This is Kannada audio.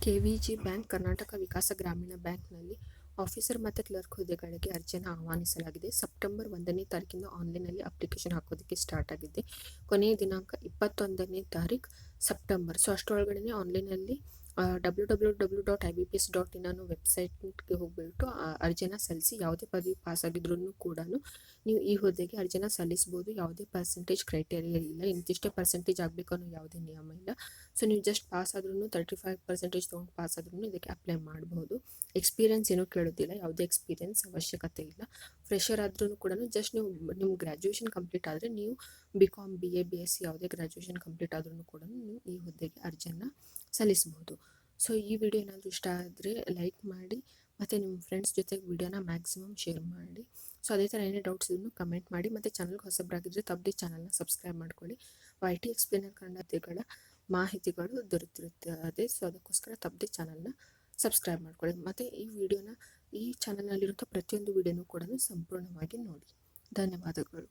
ಕೆವಿಜಿ ಬ್ಯಾಂಕ್ ಕರ್ನಾಟಕ ವಿಕಾಸ ಗ್ರಾಮೀಣ ಬ್ಯಾಂಕ್ನಲ್ಲಿ ಆಫೀಸರ್ ಮತ್ತು ಕ್ಲರ್ಕ್ ಹುದ್ದೆಗಳಿಗೆ ಅರ್ಜಿಯನ್ನು ಆಹ್ವಾನಿಸಲಾಗಿದೆ. ಸೆಪ್ಟೆಂಬರ್ 1ನೇ ತಾರೀಕಿಂದ ಆನ್ಲೈನಲ್ಲಿ ಅಪ್ಲಿಕೇಶನ್ ಹಾಕೋದಕ್ಕೆ ಸ್ಟಾರ್ಟ್ ಆಗಿದೆ. ಕೊನೆಯ ದಿನಾಂಕ 21ನೇ ತಾರೀಕು ಸೆಪ್ಟೆಂಬರ್. ಸೊ ಅಷ್ಟರೊಳಗಡೆ ಆನ್ಲೈನಲ್ಲಿ www.ibps.in ಅನ್ನೋ ವೆಬ್ಸೈಟ್ಗೆ ಹೋಗ್ಬಿಟ್ಟು ಅರ್ಜಿನ ಸಲ್ಲಿಸಿ. ಯಾವುದೇ ಪದವಿ ಪಾಸ್ ಆಗಿದ್ರೂ ಕೂಡ ನೀವು ಈ ಹುದ್ದೆಗೆ ಅರ್ಜಿನ ಸಲ್ಲಿಸ್ಬೋದು. ಯಾವುದೇ ಪರ್ಸೆಂಟೇಜ್ ಕ್ರೈಟೇರಿಯಾ ಇಲ್ಲ, ಇಂತಿಷ್ಟೇ ಪರ್ಸೆಂಟೇಜ್ ಆಗಬೇಕು ಅನ್ನೋ ಯಾವುದೇ ನಿಯಮ ಇಲ್ಲ. ಸೊ ನೀವು ಜಸ್ಟ್ ಪಾಸ್ ಆದ್ರೂ 35% ತೊಗೊಂಡು ಪಾಸ್ ಆದ್ರೂ ಇದಕ್ಕೆ ಅಪ್ಲೈ ಮಾಡಬಹುದು. ಎಕ್ಸ್ಪೀರಿಯನ್ಸ್ ಏನೂ ಕೇಳೋದಿಲ್ಲ, ಯಾವುದೇ ಎಕ್ಸ್ಪೀರಿಯನ್ಸ್ ಅವಶ್ಯಕತೆ ಇಲ್ಲ. ಫ್ರೆಷರ್ ಆದ್ರೂ ಕೂಡ ಜಸ್ಟ್ ನಿಮ್ಮ ಗ್ರ್ಯಾಜುಯೇಷನ್ ಕಂಪ್ಲೀಟ್ ಆದರೆ ನೀವು BCom BA BSc ಯಾವುದೇ ಗ್ರ್ಯಾಜುಯೇಷನ್ ಕಂಪ್ಲೀಟ್ ಆದ್ರೂ ಕೂಡ ನೀವು ಈ ಹುದ್ದೆಗೆ ಅರ್ಜಿಯನ್ನು ಸಲ್ಲಿಸಬಹುದು. ಸೊ ಈ ವಿಡಿಯೋ ಏನಾದರೂ ಇಷ್ಟ ಆದರೆ ಲೈಕ್ ಮಾಡಿ ಮತ್ತು ನಿಮ್ಮ ಫ್ರೆಂಡ್ಸ್ ಜೊತೆಗೆ ವಿಡಿಯೋನ ಮ್ಯಾಕ್ಸಿಮಮ್ ಶೇರ್ ಮಾಡಿ. ಸೊ ಅದೇ ಥರ ಏನೇ ಡೌಟ್ಸ್ ಇದನ್ನು ಕಮೆಂಟ್ ಮಾಡಿ. ಮತ್ತು ಚಾನಲ್ಗೆ ಹೊಸಬರಾಗಿದ್ದರೆ ತಪ್ಪದೆ ಚಾನಲ್ನ ಸಬ್ಸ್ಕ್ರೈಬ್ ಮಾಡ್ಕೊಳ್ಳಿ. YT ಎಕ್ಸ್ಪ್ಲೇನರ್ ಕನ್ನಡಗಳ ಮಾಹಿತಿಗಳು ದೊರೆತಿರುತ್ತದೆ. ಸೊ ಅದಕ್ಕೋಸ್ಕರ ತಪ್ಪದೆ ಚಾನಲ್ನ ಸಬ್ಸ್ಕ್ರೈಬ್ ಮಾಡ್ಕೊಳ್ಳಿ. ಮತ್ತು ಈ ಚಾನಲ್ನಲ್ಲಿರುವಂಥ ಪ್ರತಿಯೊಂದು ವಿಡಿಯೋನೂ ಕೂಡ ಸಂಪೂರ್ಣವಾಗಿ ನೋಡಿ. ಧನ್ಯವಾದಗಳು.